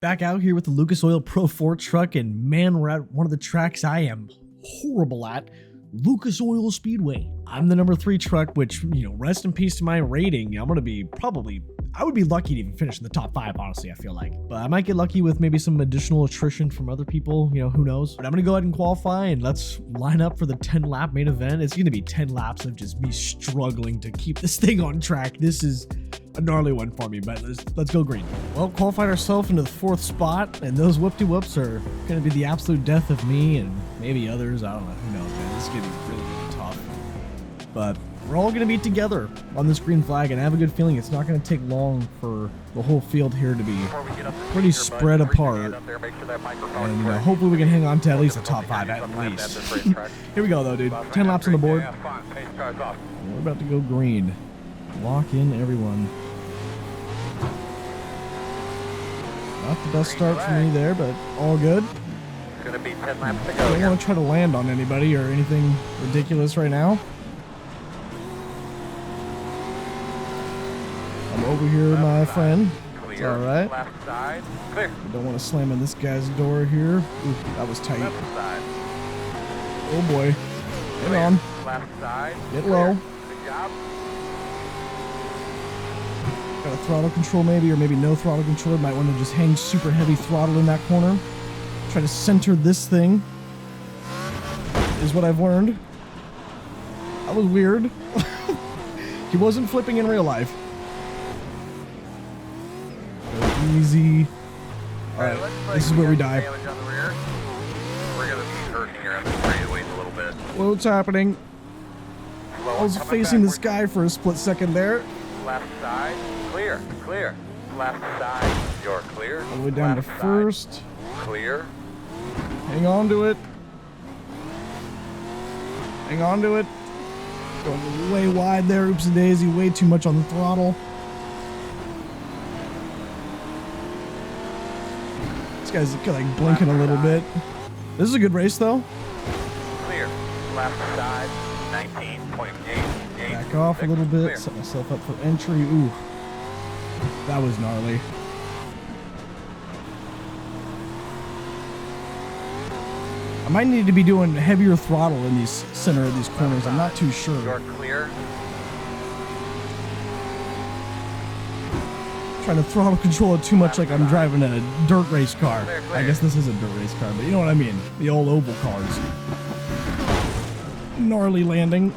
Back out here with the Lucas Oil Pro 4 truck, and man, we're at one of the tracks I am horrible at, Lucas Oil Speedway. I'm the number 3 truck, which, rest in peace to my rating. I'm gonna be I would be lucky to even finish in the top 5, honestly, I feel like. But I might get lucky with maybe some additional attrition from other people, who knows. But I'm gonna go ahead and qualify, and let's line up for the 10-lap main event. It's gonna be 10 laps of just me struggling to keep this thing on track. This is a gnarly one for me, but let's go green. Well, qualified ourselves into the 4th spot, and those whoop-de-whoops are gonna be the absolute death of me and maybe others. I don't know, who knows, man. This is gonna be really, really tough. But we're all gonna be together on this green flag, and I have a good feeling it's not gonna take long for the whole field here to be pretty spread apart. And hopefully we can hang on to at least the top 5 at least. Here we go though, dude. 10 laps on the board. We're about to go green. Lock in everyone. Not the best start for me there, but all good. Gonna be 10 laps to go. I don't want to try to land on anybody or anything ridiculous right now. I'm over here, my friend. It's all right. Left side. Clear. I don't want to slam in this guy's door here. Ooh, that was tight. Left side. Oh boy. Get on. Left side. Get low. Good job. Got a throttle control maybe, or maybe no throttle control. Might want to just hang super heavy throttle in that corner. Try to center this thing is what I've learned. That was weird. He wasn't flipping in real life. Go easy. Alright, this is where we die. We're gonna be hurting here on the straightaways a little bit. What's happening? I was facing the sky for a split second there. Left side. Clear. Clear. Left side. You're clear. All the way down to first. Clear. Hang on to it. Hang on to it. Going way wide there. Oopsie daisy. Way too much on the throttle. This guy's like blinking a little bit. This is a good race though. Clear. Left side. 19.88. Back off a little bit. Set myself up for entry. Ooh. That was gnarly. I might need to be doing heavier throttle in these center of these corners. I'm not too sure. You're clear. Trying to throttle control it too much like I'm driving a dirt race car. I guess this is a dirt race car, but you know what I mean. The old oval cars. Gnarly landing.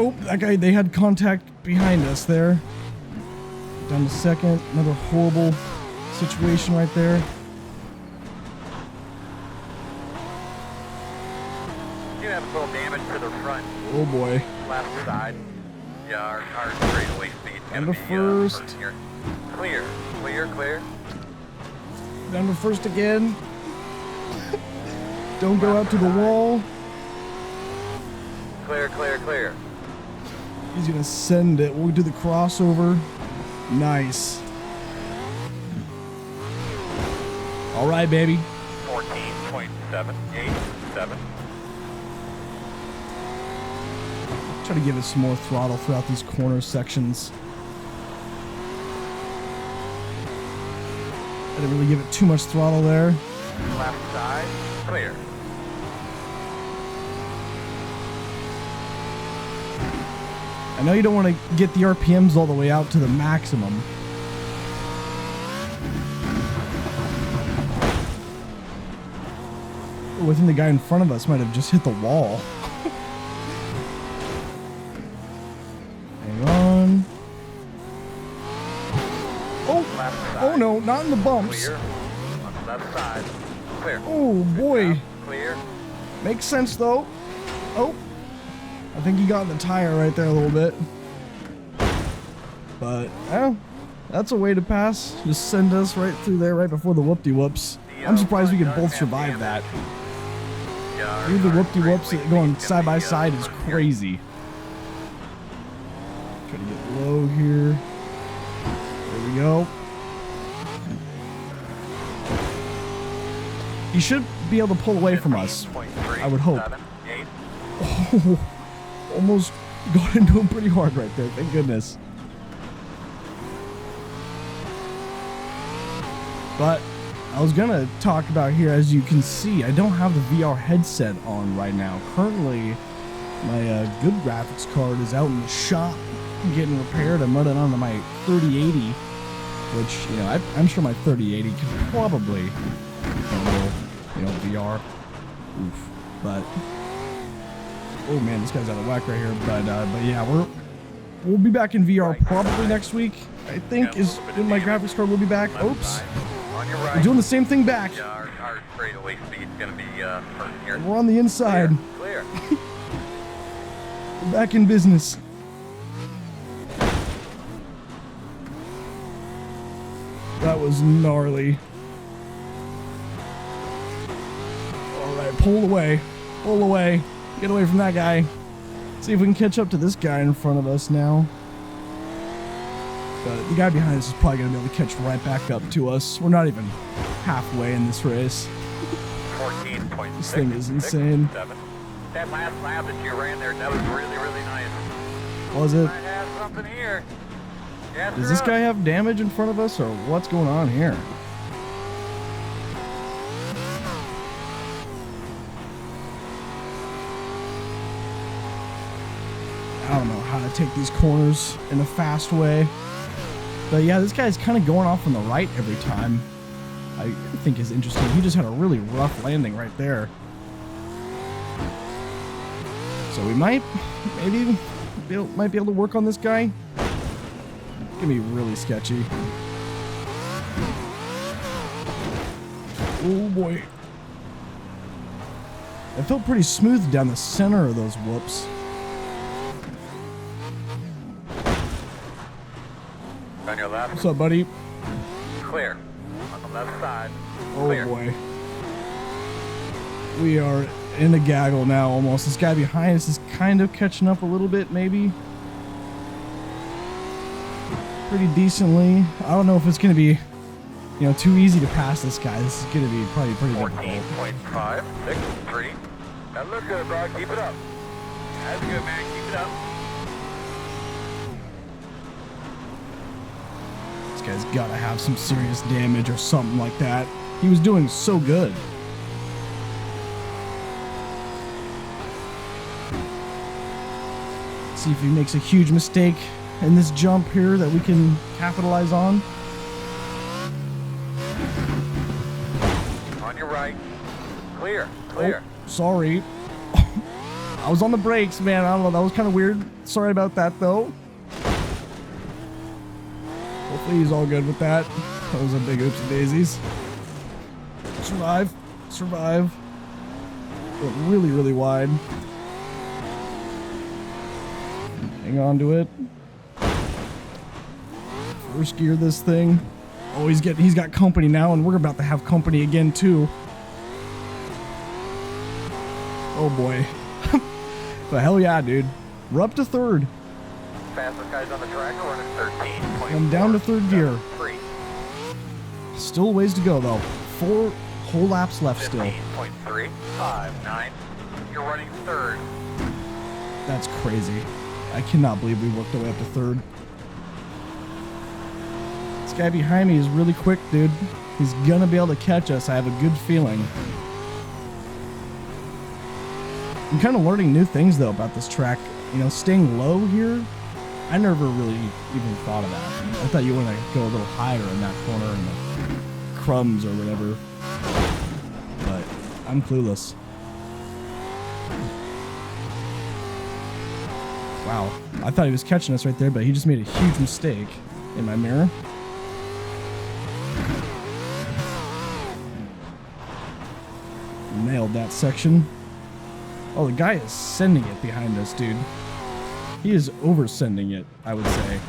Oh, that guy, they had contact behind us there. Down to second. Another horrible situation right there. You have a little damage to the front. Oh boy. Left side. Yeah, our straightaway speed. Down to first. Clear. Clear, clear. Down to first again. Don't go out to the wall. Clear, clear, clear. He's gonna send it. We'll do the crossover. Nice. All right, baby. 14.787. Try to give it some more throttle throughout these corner sections. I didn't really give it too much throttle there. Left side. Clear. I know you don't want to get the RPMs all the way out to the maximum. Oh, I think the guy in front of us might have just hit the wall. Hang on. Oh no, not in the bumps. Clear. On the left side. Clear. Oh boy. Clear. Makes sense though. Oh. I think he got in the tire right there a little bit. But, that's a way to pass. Just send us right through there right before the whoop-de-whoops. I'm surprised we could both survive that. Even the whoop-de-whoops going side by side is crazy. Try to get low here. There we go. He should be able to pull away from us. I would hope. Oh. Almost got into him pretty hard right there. Thank goodness. But I was gonna talk about here, as you can see, I don't have the VR headset on right now. Currently, my good graphics card is out in the shop getting repaired. I'm running onto my 3080, which, you know, I'm sure my 3080 can probably handle, you know, VR. Oof. But oh man, this guy's out of whack right here. But yeah, we'll be back in VR probably next week, I think, is when my graphics card will be back. Oops. We're doing the same thing back. Yeah, our straightaway speed's gonna be hurting here. We're on the inside. Clear. We're back in business. That was gnarly. Alright, pull away. Pull away. Get away from that guy. See if we can catch up to this guy in front of us now. But the guy behind us is probably going to be able to catch right back up to us. We're not even halfway in this race. 14.6. This thing is insane. 7. That last lap that you ran there, that was really, really nice. Was it? Might have something here. Yes, Does this guy have damage in front of us, or what's going on here? I don't know how to take these corners in a fast way. But yeah, this guy's kind of going off on the right every time. I think is interesting. He just had a really rough landing right there. So we might be able to work on this guy. It's gonna be really sketchy. Oh boy. It felt pretty smooth down the center of those whoops. On your left. What's up, buddy? Clear. On the left side. Oh Clear. boy. We are in a gaggle now almost. This guy behind us is kind of catching up a little bit, maybe. Pretty decently. I don't know if it's going to be, you know, too easy to pass this guy. This is going to be probably pretty difficult. 14.5, 6, 3. That looks good, bro. Keep it up. That's good, man. Keep it up. This guy's got to have some serious damage or something like that. He was doing so good. See if he makes a huge mistake in this jump here that we can capitalize on. On your right. Clear. Clear. Oh, sorry. I was on the brakes, man. I don't know. That was kind of weird. Sorry about that, though. Hopefully he's all good with that. That was a big oopsie daisies. Survive. Survive. Went really, really wide. Hang on to it. First gear this thing. Oh, he's got company now, and we're about to have company again too. Oh boy. But hell yeah, dude. We're up to third. Fastest guys on the track are running 13. I'm down to third gear. 3. Still a ways to go though. 4 whole laps left still. 15.3. 5, 9. You're running third. That's crazy. I cannot believe we worked our way up to third. This guy behind me is really quick, dude. He's gonna be able to catch us. I have a good feeling. I'm kind of learning new things though about this track. You know, staying low here. I never really even thought of that. I thought you want to go a little higher in that corner in the crumbs or whatever. But I'm clueless. Wow, I thought he was catching us right there, but he just made a huge mistake in my mirror. Nailed that section. Oh, the guy is sending it behind us, dude. He is over-sending it, I would say.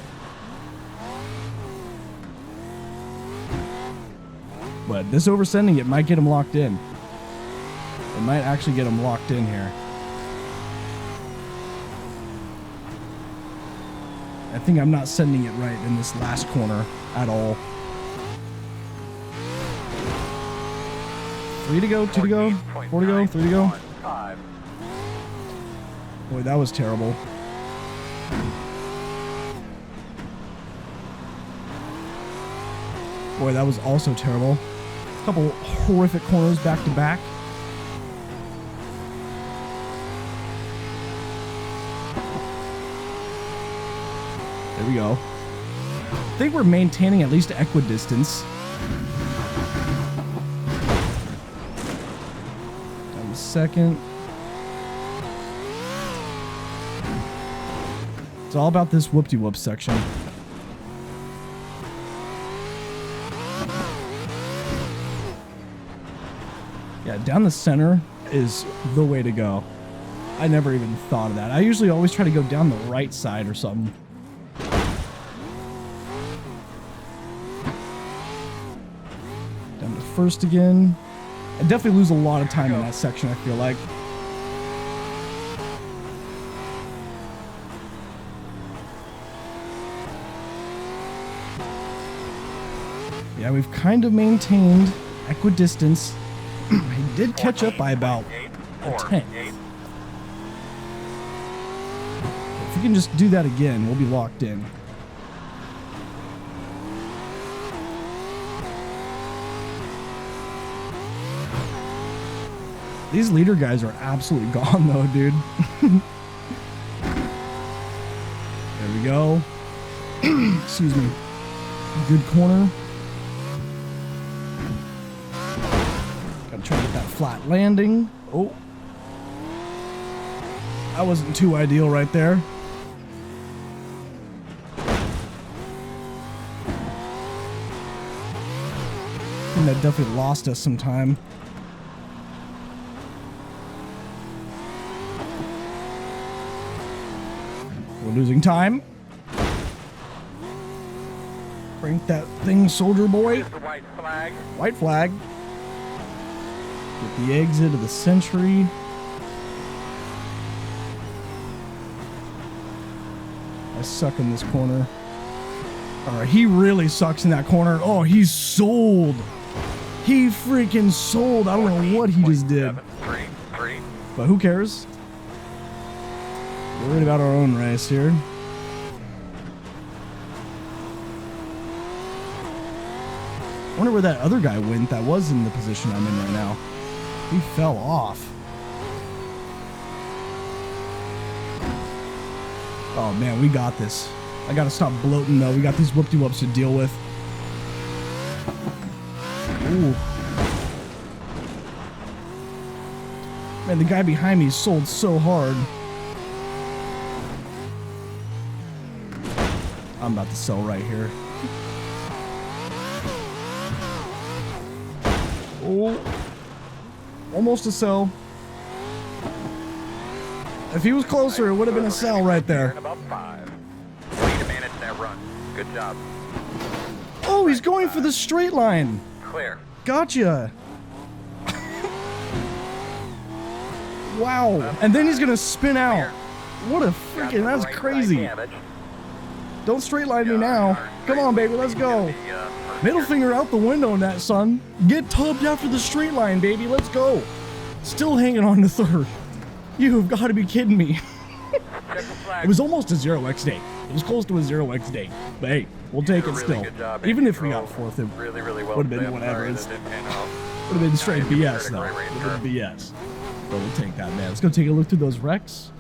But this over-sending it might get him locked in. It might actually get him locked in here. I think I'm not sending it right in this last corner at all. 3 to go, 2 to go, 4 to go, 3 to go. Boy, that was terrible. Boy, that was also terrible. A couple horrific corners back to back. There we go. I think we're maintaining at least equidistance. Down to second. It's all about this whoop-de-whoop section. Yeah, down the center is the way to go. I never even thought of that. I usually always try to go down the right side or something. Down to first again. I definitely lose a lot of time in that section, I feel like. Yeah, we've kind of maintained equidistance. He did catch up by about a tenth. If we can just do that again, we'll be locked in. These leader guys are absolutely gone though, dude. There we go. Excuse me. Good corner. Gotta try to get that flat landing. Oh. That wasn't too ideal right there. I think that definitely lost us some time. We're losing time. Crank that thing, soldier boy. White flag. White flag. Get the exit of the century. I suck in this corner. Alright, he really sucks in that corner. Oh, he's sold. He freaking sold. I don't know what he just did. But who cares? We're worried about our own race here. I wonder where that other guy went that was in the position I'm in right now. He fell off. Oh man, we got this. I gotta stop bloating though. We got these whoop-de-whoops to deal with. Ooh. Man, the guy behind me sold so hard. I'm about to sell right here. Oh. Almost a sell. If he was closer, it would have been a sell right there. About 5. Way to manage that run. Good job. Oh, he's going for the straight line. Clear. Gotcha. Wow. And then he's going to spin out. What a freaking, that's crazy. Don't straight line me now. Come on, baby, let's go. Middle finger out the window in that, son. Get tubbed after the straight line, baby. Let's go. Still hanging on to third. You've got to be kidding me. It was almost a 0x day. It was close to a 0x day. But hey, we'll take it still. Even if we got fourth, it would have been whatever. It would have been straight BS, though. It would have been BS. But we'll take that, man. Let's go take a look through those wrecks.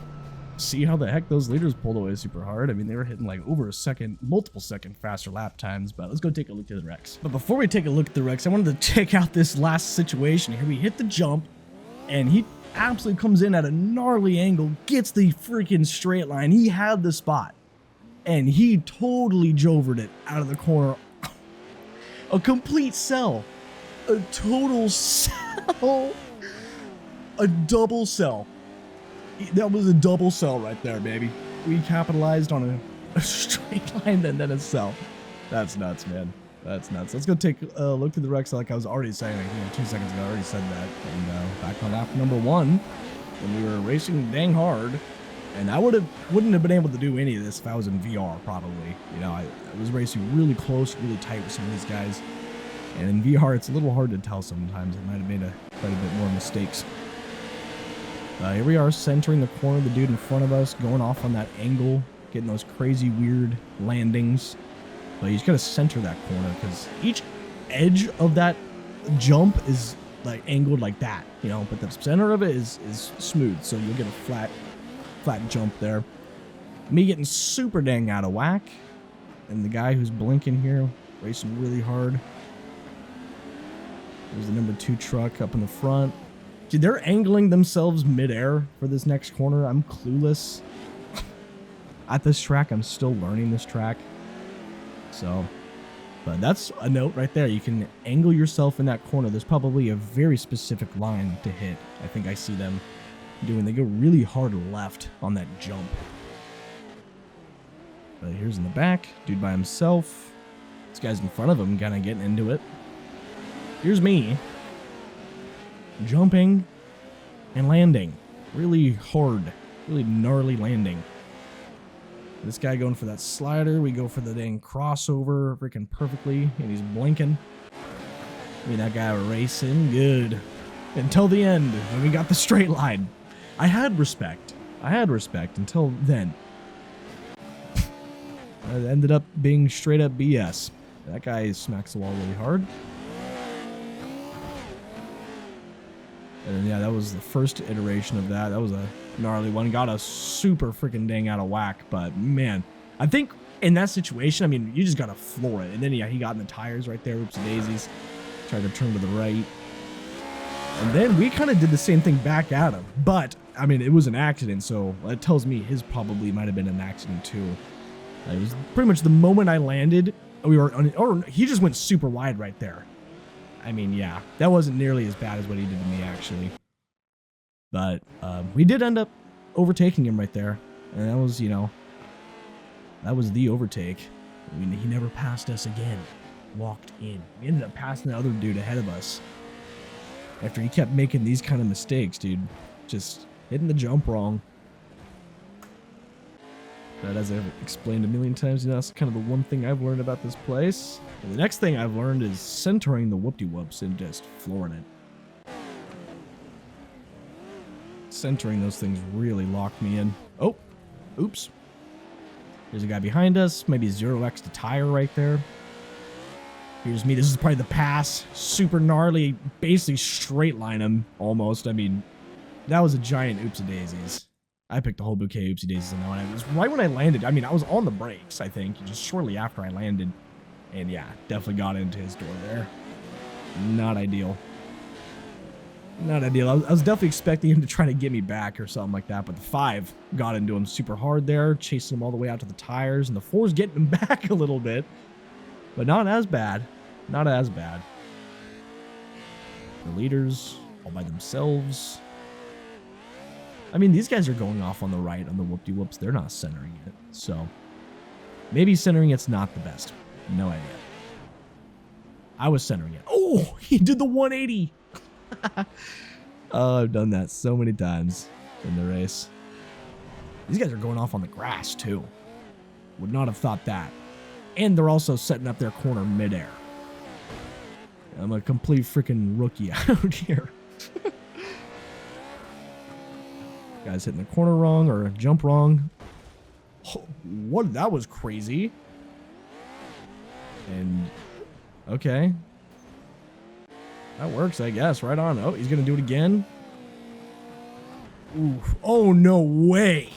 See how the heck those leaders pulled away super hard. I mean, they were hitting like over a second, multiple second faster lap times, but let's go take a look at the wrecks. But before we take a look at the wrecks, I wanted to check out this last situation here. We hit the jump, and he absolutely comes in at a gnarly angle, gets the freaking straight line. He had the spot, and he totally jovered it out of the corner. A complete sell. A total sell. A double sell. That was a double sell right there, baby. We capitalized on a straight line and then a sell. That's nuts, man. That's nuts. Let's go take a look at the wrecks like I was already saying. Like, 2 seconds ago, I already said that. And back on lap number 1, when we were racing dang hard. And I wouldn't have been able to do any of this if I was in VR, probably. You know, I was racing really close, really tight with some of these guys. And in VR, it's a little hard to tell sometimes. I might have made quite a bit more mistakes. Here we are centering the corner, the dude in front of us, going off on that angle, getting those crazy weird landings. But you just gotta center that corner because edge of that jump is like angled like that, you know, but the center of it is smooth, so you'll get a flat jump there. Me getting super dang out of whack, and the guy who's blinking here racing really hard. There's the number 2 truck up in the front. Dude, they're angling themselves midair for this next corner. I'm clueless at this track. I'm still learning this track. So, but that's a note right there. You can angle yourself in that corner. There's probably a very specific line to hit. I think I see them doing. They go really hard left on that jump. But here's in the back, dude by himself. This guy's in front of him, kind of getting into it. Here's me, jumping and landing. Really hard, really gnarly landing. This guy going for that slider. We go for the dang crossover freaking perfectly, and he's blinking. I mean, that guy racing good until the end when we got the straight line. I had respect until then. It ended up being straight up BS. That guy smacks the wall really hard. And yeah, that was the first iteration of that. That was a gnarly one. Got us super freaking dang out of whack. But man, I think in that situation, I mean, you just got to floor it. And then yeah, he got in the tires right there. Oopsie daisies. Tried to turn to the right. And then we kind of did the same thing back at him. But I mean, it was an accident. So that tells me his probably might have been an accident too. It was pretty much the moment I landed, he just went super wide right there. I mean, yeah, that wasn't nearly as bad as what he did to me, actually. But we did end up overtaking him right there. And that was, you know, that was the overtake. I mean, he never passed us again. Walked in. We ended up passing the other dude ahead of us. After he kept making these kind of mistakes, dude. Just hitting the jump wrong. But as I've explained a million times, you know, that's kind of the one thing I've learned about this place. And the next thing I've learned is centering the whoop-de-whoops and just flooring it. Centering those things really locked me in. Oh, oops. There's a guy behind us. Maybe 0x to tire right there. Here's me. This is probably the pass. Super gnarly. Basically straight line him almost. I mean, that was a giant oopsie daisies. I picked the whole bouquet oopsie daisies on that one. It was right when I landed. I mean, I was on the brakes, I think, just shortly after I landed. And yeah, definitely got into his door there. Not ideal. Not ideal. I was definitely expecting him to try to get me back or something like that, but the 5 got into him super hard there, chasing him all the way out to the tires, and the 4's getting him back a little bit, but not as bad. Not as bad. The leaders all by themselves. I mean, these guys are going off on the right on the whoop-de-whoops. They're not centering it. So maybe centering it's not the best. No idea. I was centering it. Oh, he did the 180. Oh, I've done that so many times in the race. These guys are going off on the grass too. Would not have thought that. And they're also setting up their corner midair. I'm a complete freaking rookie out here. Guys hitting the corner wrong or jump wrong. Oh, what? That was crazy. And okay. That works, I guess. Right on. Oh, he's going to do it again. Oof. Oh, no way.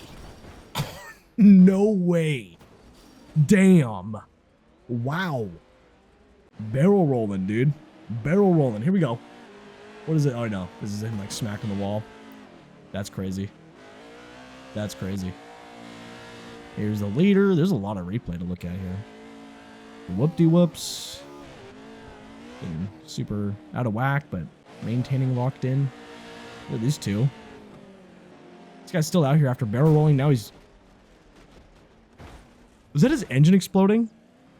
No way. Damn. Wow. Barrel rolling, dude. Barrel rolling. Here we go. What is it? Oh, no. This is him like smacking the wall. That's crazy. That's crazy. Here's the leader. There's a lot of replay to look at here. Whoop-de-whoops. Getting super out of whack, but maintaining locked in. Look at these two. This guy's still out here after barrel rolling. Now he's... Was that his engine exploding?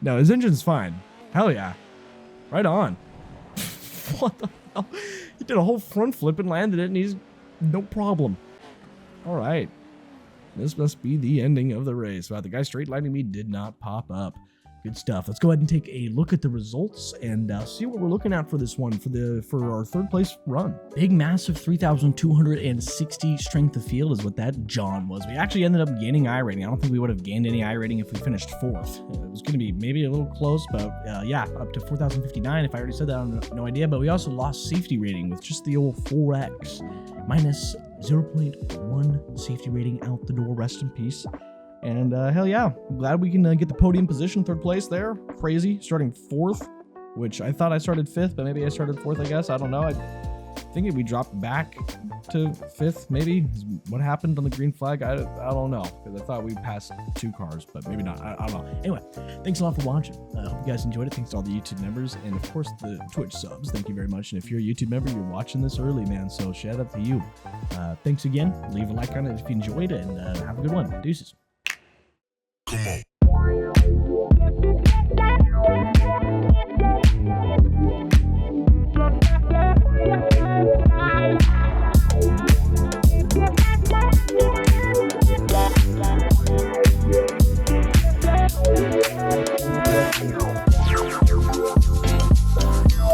No, his engine's fine. Hell yeah. Right on. What the hell? He did a whole front flip and landed it, and he's... No problem. All right. This must be the ending of the race. Wow, the guy straight lining me did not pop up. Good stuff. Let's go ahead and take a look at the results and see what we're looking at for this one, for our third place run. Big, massive 3,260 strength of field is what that John was. We actually ended up gaining iRating. I don't think we would have gained any iRating if we finished fourth. It was going to be maybe a little close, but yeah, up to 4,059. If I already said that, I have no idea. But we also lost safety rating with just the old 4X, minus 0.1 safety rating out the door. Rest in peace. And hell yeah, I'm glad we can get the podium position, third place there. Crazy, starting fourth, which I thought I started fifth, but maybe I started fourth, I guess. I don't know. I think we dropped back to fifth, maybe. What happened on the green flag? I don't know, because I thought we passed 2 cars, but maybe not. I don't know. Anyway, thanks a lot for watching. I hope you guys enjoyed it. Thanks to all the YouTube members, and of course the Twitch subs. Thank you very much. And if you're a YouTube member, you're watching this early, man, so shout out to you. Thanks again. Leave a like on it if you enjoyed it, and have a good one. Deuces. Come on.